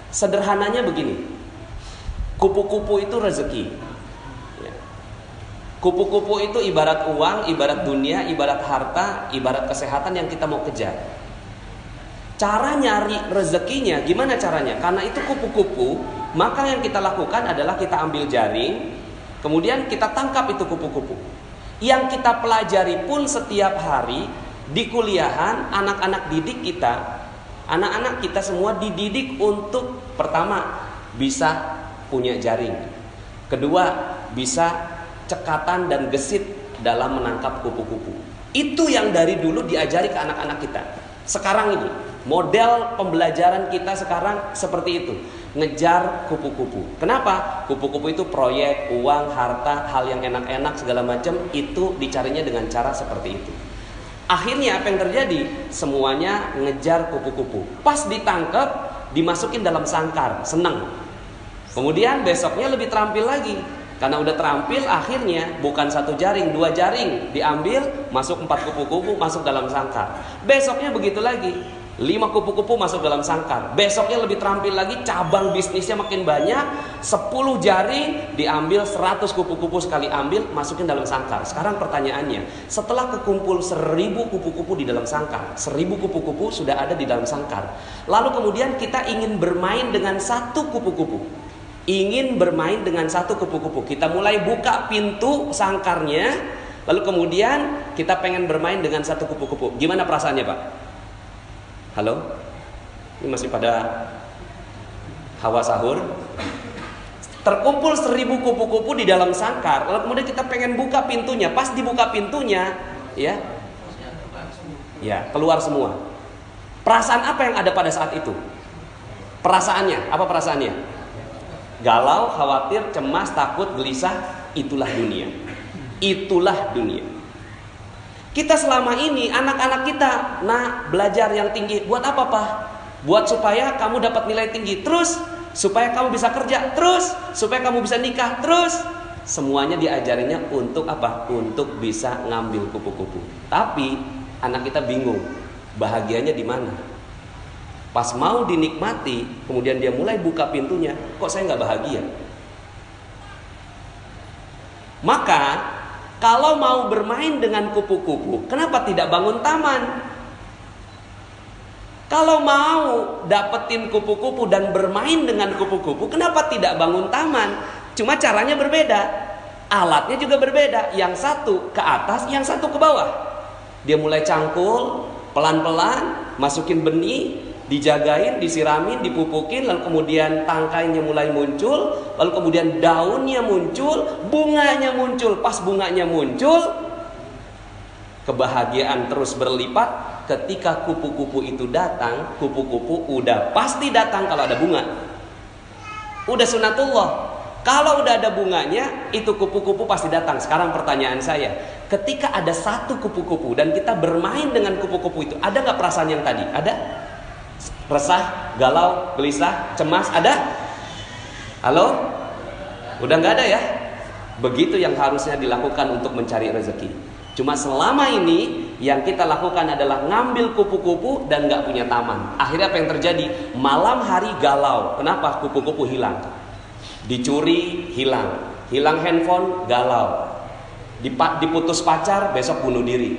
Sederhananya begini, kupu-kupu itu rezeki. Ya. Kupu-kupu itu ibarat uang, ibarat dunia, ibarat harta, ibarat kesehatan yang kita mau kejar. Cara nyari rezekinya gimana caranya? Karena itu kupu-kupu, maka yang kita lakukan adalah kita ambil jaring, kemudian kita tangkap itu kupu-kupu. Yang kita pelajari pun setiap hari di kuliahan, anak-anak didik kita, anak-anak kita semua dididik untuk pertama bisa punya jaring, kedua bisa cekatan dan gesit dalam menangkap kupu-kupu. Itu yang dari dulu diajari ke anak-anak kita. Sekarang ini model pembelajaran kita sekarang seperti itu, ngejar kupu-kupu. Kenapa? Kupu-kupu itu proyek, uang, harta, hal yang enak-enak segala macam itu dicarinya dengan cara seperti itu. Akhirnya apa yang terjadi? Semuanya ngejar kupu-kupu. Pas ditangkap, dimasukin dalam sangkar, seneng. Kemudian besoknya lebih terampil lagi. Karena udah terampil, akhirnya bukan satu jaring, 2 jaring diambil, masuk 4 kupu-kupu, masuk dalam sangkar. Besoknya begitu lagi, 5 kupu-kupu masuk dalam sangkar. Besoknya lebih terampil lagi, cabang bisnisnya makin banyak, 10 jaring diambil, 100 kupu-kupu sekali ambil, masukin dalam sangkar. Sekarang pertanyaannya, setelah kekumpul 1000 kupu-kupu di dalam sangkar, 1000 kupu-kupu sudah ada di dalam sangkar. Lalu kemudian kita ingin bermain dengan satu kupu-kupu. Ingin bermain dengan satu kupu-kupu. Kita mulai buka pintu sangkarnya, lalu kemudian kita pengen bermain dengan satu kupu-kupu. Gimana perasaannya, Pak? Halo? Ini masih pada hawa sahur. Terkumpul 1000 kupu-kupu di dalam sangkar, lalu kemudian kita pengen buka pintunya. Pas dibuka pintunya, ya keluar semua. Perasaan apa yang ada pada saat itu? Perasaannya, apa perasaannya? Galau, khawatir, cemas, takut, gelisah. Itulah dunia. Itulah dunia. Kita selama ini, anak-anak kita, belajar yang tinggi. Buat apa, Pak? Buat supaya kamu dapat nilai tinggi. Terus, supaya kamu bisa kerja. Terus, supaya kamu bisa nikah. Terus, semuanya diajarinya untuk apa? Untuk bisa ngambil kupu-kupu. Tapi, anak kita bingung. Bahagianya di mana? Pas mau dinikmati, kemudian dia mulai buka pintunya. Kok saya nggak bahagia? Maka, kalau mau bermain dengan kupu-kupu, kenapa tidak bangun taman? Kalau mau dapetin kupu-kupu dan bermain dengan kupu-kupu, kenapa tidak bangun taman? Cuma caranya berbeda, alatnya juga berbeda. Yang satu ke atas, yang satu ke bawah. Dia mulai cangkul, pelan-pelan, masukin benih, dijagain, disiramin, dipupukin, lalu kemudian tangkainya mulai muncul, lalu kemudian daunnya muncul, bunganya muncul. Pas bunganya muncul, kebahagiaan terus berlipat. Ketika kupu-kupu itu datang, kupu-kupu udah pasti datang kalau ada bunga. Udah sunatullah. Kalau udah ada bunganya, itu kupu-kupu pasti datang. Sekarang pertanyaan saya, ketika ada satu kupu-kupu dan kita bermain dengan kupu-kupu itu, ada gak perasaan yang tadi? Ada? Resah, galau, gelisah, cemas, ada? Halo? Udah gak ada ya? Begitu yang harusnya dilakukan untuk mencari rezeki. Cuma selama ini yang kita lakukan adalah ngambil kupu-kupu dan gak punya taman. Akhirnya apa yang terjadi? Malam hari galau. Kenapa? Kupu-kupu hilang. Dicuri, hilang. Hilang handphone, galau. Diputus pacar, besok bunuh diri.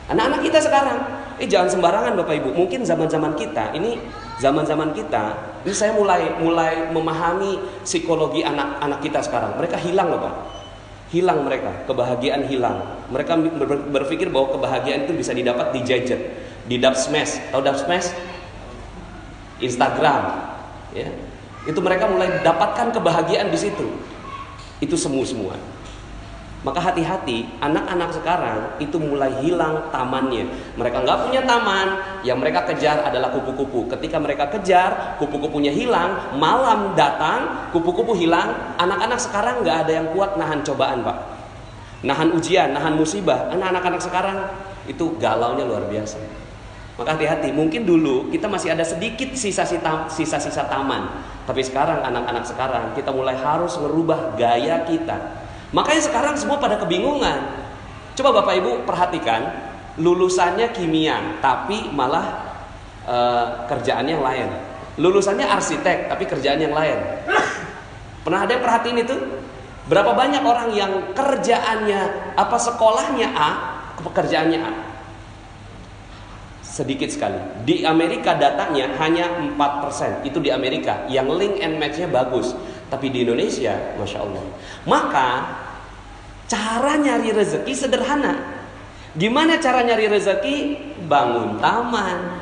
Anak-anak kita sekarang, jangan sembarangan Bapak Ibu. Mungkin zaman-zaman kita, ini saya mulai memahami psikologi anak-anak kita sekarang. Mereka hilang loh Pak. Hilang mereka, kebahagiaan hilang. Mereka berpikir bahwa kebahagiaan itu bisa didapat di gadget, di dubsmash. Tahu dubsmash? Instagram, ya. Itu mereka mulai dapatkan kebahagiaan di situ. Itu semua. Maka hati-hati, anak-anak sekarang itu mulai hilang tamannya. Mereka nggak punya taman, yang mereka kejar adalah kupu-kupu. Ketika mereka kejar, kupu-kupunya hilang, malam datang, kupu-kupu hilang. Anak-anak sekarang nggak ada yang kuat nahan cobaan Pak. Nahan ujian, nahan musibah. Anak-anak sekarang itu galaunya luar biasa. Maka hati-hati, mungkin dulu kita masih ada sedikit sisa-sisa taman. Tapi sekarang anak-anak sekarang kita mulai harus merubah gaya kita. Makanya sekarang semua pada kebingungan. Coba Bapak Ibu perhatikan, lulusannya kimia, tapi malah kerjaannya lain. lulusannya arsitek tapi kerjaan yang lain. Pernah ada yang perhatiin itu? Berapa banyak orang yang kerjaannya sekolahnya A, pekerjaannya A? Sedikit sekali. Di Amerika datanya hanya 4%. Itu di Amerika yang link and match-nya bagus. Tapi di Indonesia, Masya Allah. Maka cara nyari rezeki sederhana. Gimana cara nyari rezeki? Bangun taman.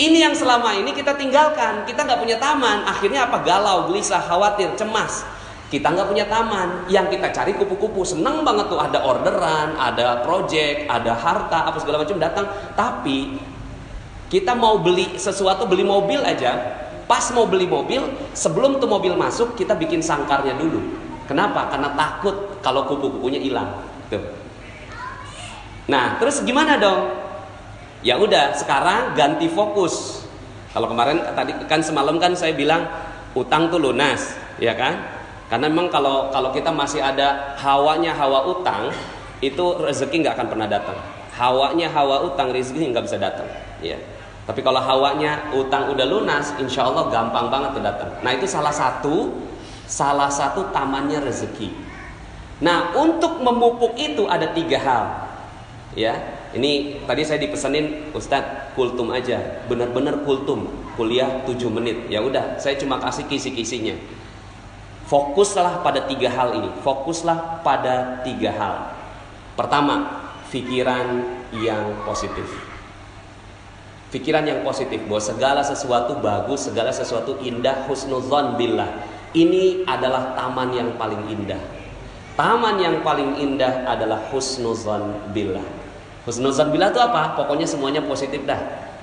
Ini yang selama ini kita tinggalkan. Kita nggak punya taman. Akhirnya apa? Galau, gelisah, khawatir, cemas. Kita nggak punya taman. Yang kita cari kupu-kupu. Seneng banget tuh, ada orderan, ada project, ada harta, apa segala macam datang. Tapi kita mau beli sesuatu, beli mobil aja. Pas mau beli mobil, sebelum tuh mobil masuk, kita bikin sangkarnya dulu. Kenapa? Karena takut kalau kupu-kupunya hilang. Tuh. Nah, terus gimana dong? Ya udah, sekarang ganti fokus. Kalau kemarin tadi kan semalam kan saya bilang utang tuh lunas, ya kan? Karena memang kalau kita masih ada hawanya hawa utang, itu rezeki nggak akan pernah datang. Hawanya hawa utang, rezeki nggak bisa datang. Ya. Tapi kalau hawanya utang udah lunas, insya Allah gampang banget tuh datang. Nah itu salah satu tamannya rezeki. Nah untuk memupuk itu ada 3 hal. Ya, ini tadi saya dipesenin Ustadz kultum aja, bener-bener kultum, kuliah 7 menit. Ya udah, saya cuma kasih kisi-kisinya. Fokuslah pada 3 hal ini. Fokuslah pada 3 hal. Pertama, pikiran yang positif. Pikiran yang positif bahwa segala sesuatu bagus, segala sesuatu indah, husnudzon billah. Ini adalah taman yang paling indah. Taman yang paling indah adalah husnudzon billah. Husnudzon billah itu apa? Pokoknya semuanya positif dah.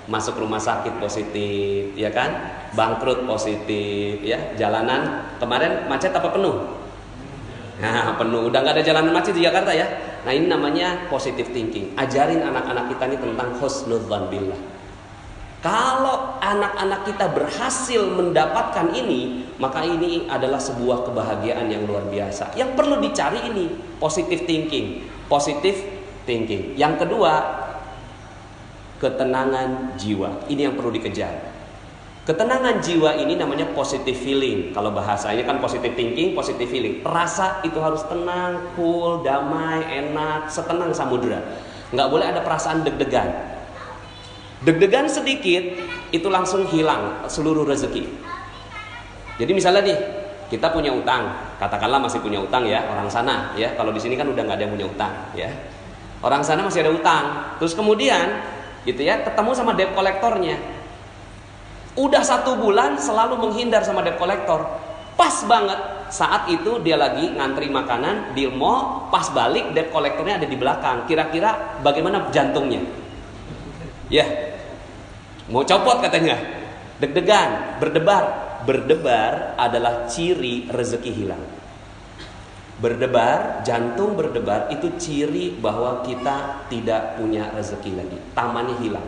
Masuk rumah sakit positif, ya kan? Bangkrut positif, ya. Jalanan kemarin macet apa penuh? Nah, penuh. Udah nggak ada jalanan macet di Jakarta ya. Nah, ini namanya positive thinking. Ajarin anak-anak kita ini tentang husnudzon billah. Kalau anak-anak kita berhasil mendapatkan ini, maka ini adalah sebuah kebahagiaan yang luar biasa. Yang perlu dicari ini positive thinking. Positive thinking. Yang kedua, ketenangan jiwa. Ini yang perlu dikejar. Ketenangan jiwa ini namanya positive feeling. Kalau bahasanya kan positive thinking, positive feeling. Rasa itu harus tenang, cool, damai, enak, setenang samudera. Nggak boleh ada perasaan deg-degan. Deg-degan sedikit, itu langsung hilang seluruh rezeki. Jadi misalnya nih, kita punya utang. Katakanlah masih punya utang ya, orang sana ya. Kalau di sini kan udah nggak ada yang punya utang ya. Orang sana masih ada utang. Terus kemudian gitu ya, ketemu sama debt kolektornya. Udah 1 bulan selalu menghindar sama debt kolektor. Pas banget saat itu dia lagi ngantri makanan di mall, pas balik debt kolektornya ada di belakang. Kira-kira bagaimana jantungnya? Ya, mau copot katanya. Deg-degan, berdebar. Berdebar adalah ciri rezeki hilang. Berdebar, jantung berdebar itu ciri bahwa kita tidak punya rezeki lagi. Tamannya hilang.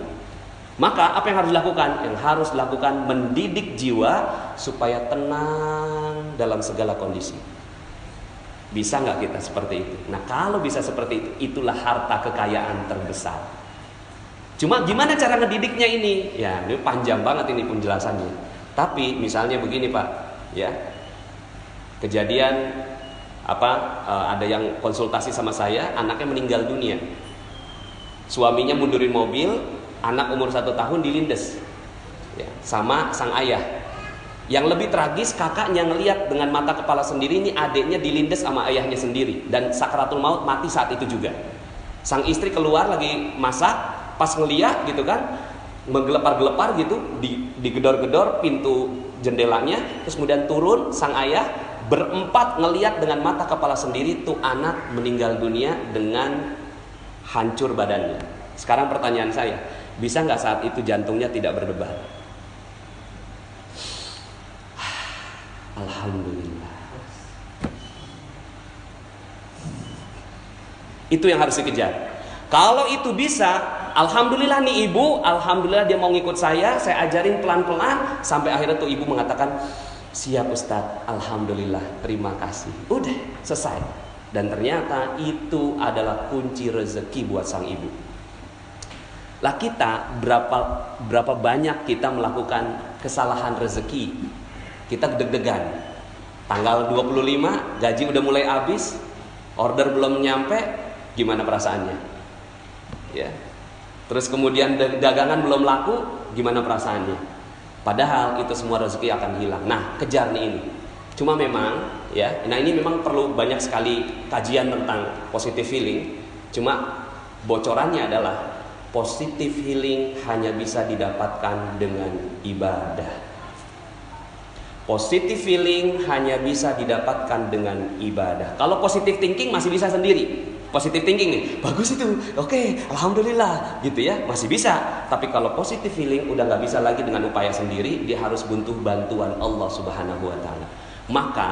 Maka apa yang harus dilakukan? Yang harus dilakukan mendidik jiwa supaya tenang dalam segala kondisi. Bisa nggak kita seperti itu? Nah kalau bisa seperti itu, itulah harta kekayaan terbesar. Cuma gimana cara ngedidiknya ini? Ya ini panjang banget ini penjelasannya. Tapi misalnya begini Pak, ya kejadian ada yang konsultasi sama saya, anaknya meninggal dunia. Suaminya mundurin mobil, anak umur 1 tahun dilindes ya, sama sang ayah. Yang lebih tragis, kakaknya ngelihat dengan mata kepala sendiri ini adiknya dilindes sama ayahnya sendiri, dan sakratul maut mati saat itu juga. Sang istri keluar lagi masak, pas ngeliat gitu kan, menggelepar-gelepar gitu, digedor-gedor pintu jendelanya, terus kemudian turun sang ayah. Berempat ngeliat dengan mata kepala sendiri tuh anak meninggal dunia dengan hancur badannya. Sekarang pertanyaan saya, bisa nggak saat itu jantungnya tidak berdebar? Alhamdulillah. Itu yang harus dikejar. Kalau itu bisa, alhamdulillah nih ibu, alhamdulillah dia mau ngikut saya ajarin pelan-pelan sampai akhirnya tuh ibu mengatakan, siap Ustadz, alhamdulillah, terima kasih. Udah, selesai. Dan ternyata itu adalah kunci rezeki buat sang ibu. Lah kita berapa banyak kita melakukan kesalahan rezeki. Kita deg-degan. Tanggal 25 gaji udah mulai habis, order belum nyampe, gimana perasaannya? Ya. Terus kemudian dagangan belum laku, gimana perasaannya? Padahal itu semua rezeki akan hilang. Nah, kejar nih ini. Cuma memang ya, nah ini memang perlu banyak sekali kajian tentang positive healing. Cuma bocorannya adalah positive healing hanya bisa didapatkan dengan ibadah. Positive healing hanya bisa didapatkan dengan ibadah. Kalau positive thinking masih bisa sendiri. Positive thinking nih, bagus itu, oke, alhamdulillah, gitu ya, masih bisa. Tapi kalau positive healing udah nggak bisa lagi dengan upaya sendiri, dia harus butuh bantuan Allah Subhanahu Wa Taala. Maka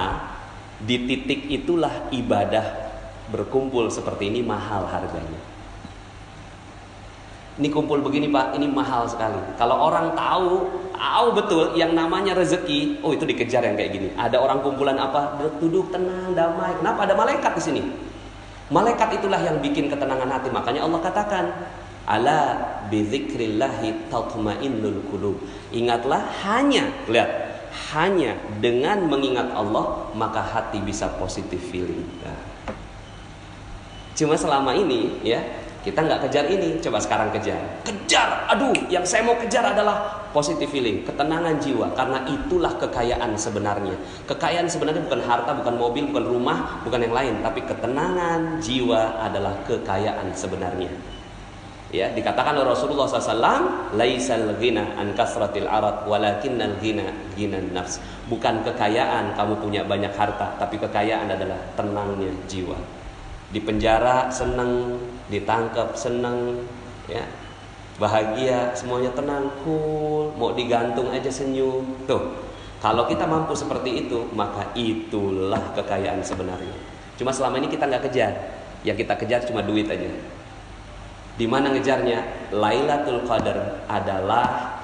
di titik itulah ibadah berkumpul seperti ini mahal harganya. Ini kumpul begini Pak, ini mahal sekali. Kalau orang tahu betul yang namanya rezeki, oh itu dikejar yang kayak gini. Ada orang kumpulan apa? Duduk tenang, damai. Kenapa? Ada malaikat di sini. Malaikat itulah yang bikin ketenangan hati. Makanya Allah katakan, ala bidzikrillahi tatmainnul qulub. Ingatlah hanya dengan mengingat Allah maka hati bisa positive feeling. Nah. Cuma selama ini ya kita nggak kejar ini, coba sekarang kejar. Aduh, yang saya mau kejar adalah positive feeling, ketenangan jiwa. Karena itulah kekayaan sebenarnya. Kekayaan sebenarnya bukan harta, bukan mobil, bukan rumah, bukan yang lain, tapi ketenangan jiwa adalah kekayaan sebenarnya. Ya, dikatakan oleh Rasulullah SAW, laisal ghina an kasratil arad, walakinnal ghina ghinan nafs. Bukan kekayaan kamu punya banyak harta, tapi kekayaan adalah tenangnya jiwa. Di penjara senang, ditangkap senang, ya, bahagia, semuanya tenang, cool, mau digantung aja senyum. Tuh, kalau kita mampu seperti itu, maka itulah kekayaan sebenarnya. Cuma selama ini kita nggak kejar, yang kita kejar cuma duit aja. Di mana ngejarnya? Lailatul Qadar adalah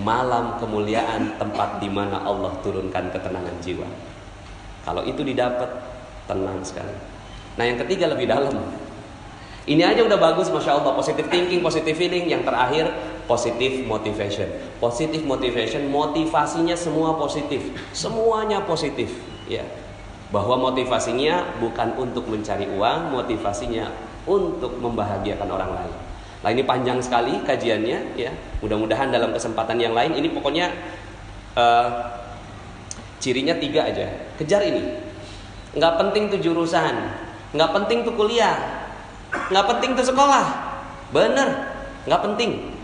malam kemuliaan, tempat di mana Allah turunkan ketenangan jiwa. Kalau itu didapat, tenang sekali. Nah yang ketiga lebih dalam. Ini aja udah bagus, masya Allah. Positive thinking, positive feeling. Yang terakhir positive motivation. Positive motivation, motivasinya semua positif, semuanya positif. Ya, bahwa motivasinya bukan untuk mencari uang, motivasinya untuk membahagiakan orang lain. Nah ini panjang sekali kajiannya. Ya, mudah-mudahan dalam kesempatan yang lain. Ini pokoknya cirinya 3 aja. Kejar ini. Nggak penting tuh jurusan, nggak penting tuh kuliah, nggak penting tuh sekolah. Bener, nggak penting.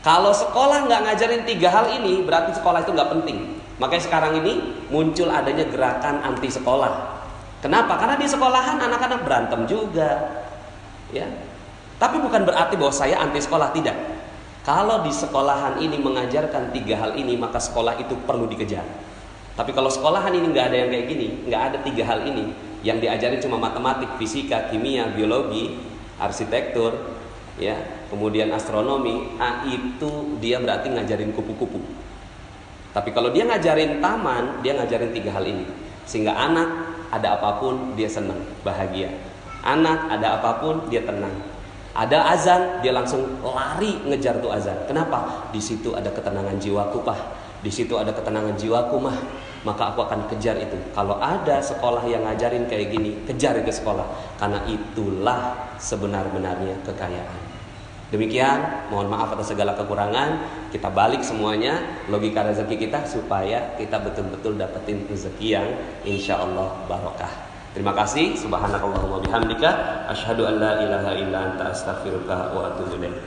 Kalau sekolah nggak ngajarin 3 hal ini, berarti sekolah itu nggak penting. Makanya sekarang ini muncul adanya gerakan anti sekolah. Kenapa? Karena di sekolahan anak-anak berantem juga, ya. Tapi bukan berarti bahwa saya anti sekolah, tidak. Kalau di sekolahan ini mengajarkan 3 hal ini, maka sekolah itu perlu dikejar. Tapi kalau sekolahan ini nggak ada yang kayak gini, nggak ada 3 hal ini, yang diajarin cuma matematik, fisika, kimia, biologi, arsitektur, ya, kemudian astronomi, itu dia berarti ngajarin kupu-kupu. Tapi kalau dia ngajarin taman, dia ngajarin 3 hal ini, sehingga anak ada apapun dia senang, bahagia. Anak ada apapun dia tenang. Ada azan, dia langsung lari ngejar tuh azan. Kenapa? Di situ ada ketenangan jiwaku, Pak. Di situ ada ketenangan jiwaku, Mah. Maka aku akan kejar itu. Kalau ada sekolah yang ngajarin kayak gini, kejar itu sekolah. Karena itulah sebenar-benarnya kekayaan. Demikian, mohon maaf atas segala kekurangan. Kita balik semuanya logika rezeki kita supaya kita betul-betul dapetin rezeki yang insya Allah barokah. Terima kasih. Subhanakallahumma bihamdika asyhadu an la ilaha illa anta astaghfiruka wa atubu ilaik.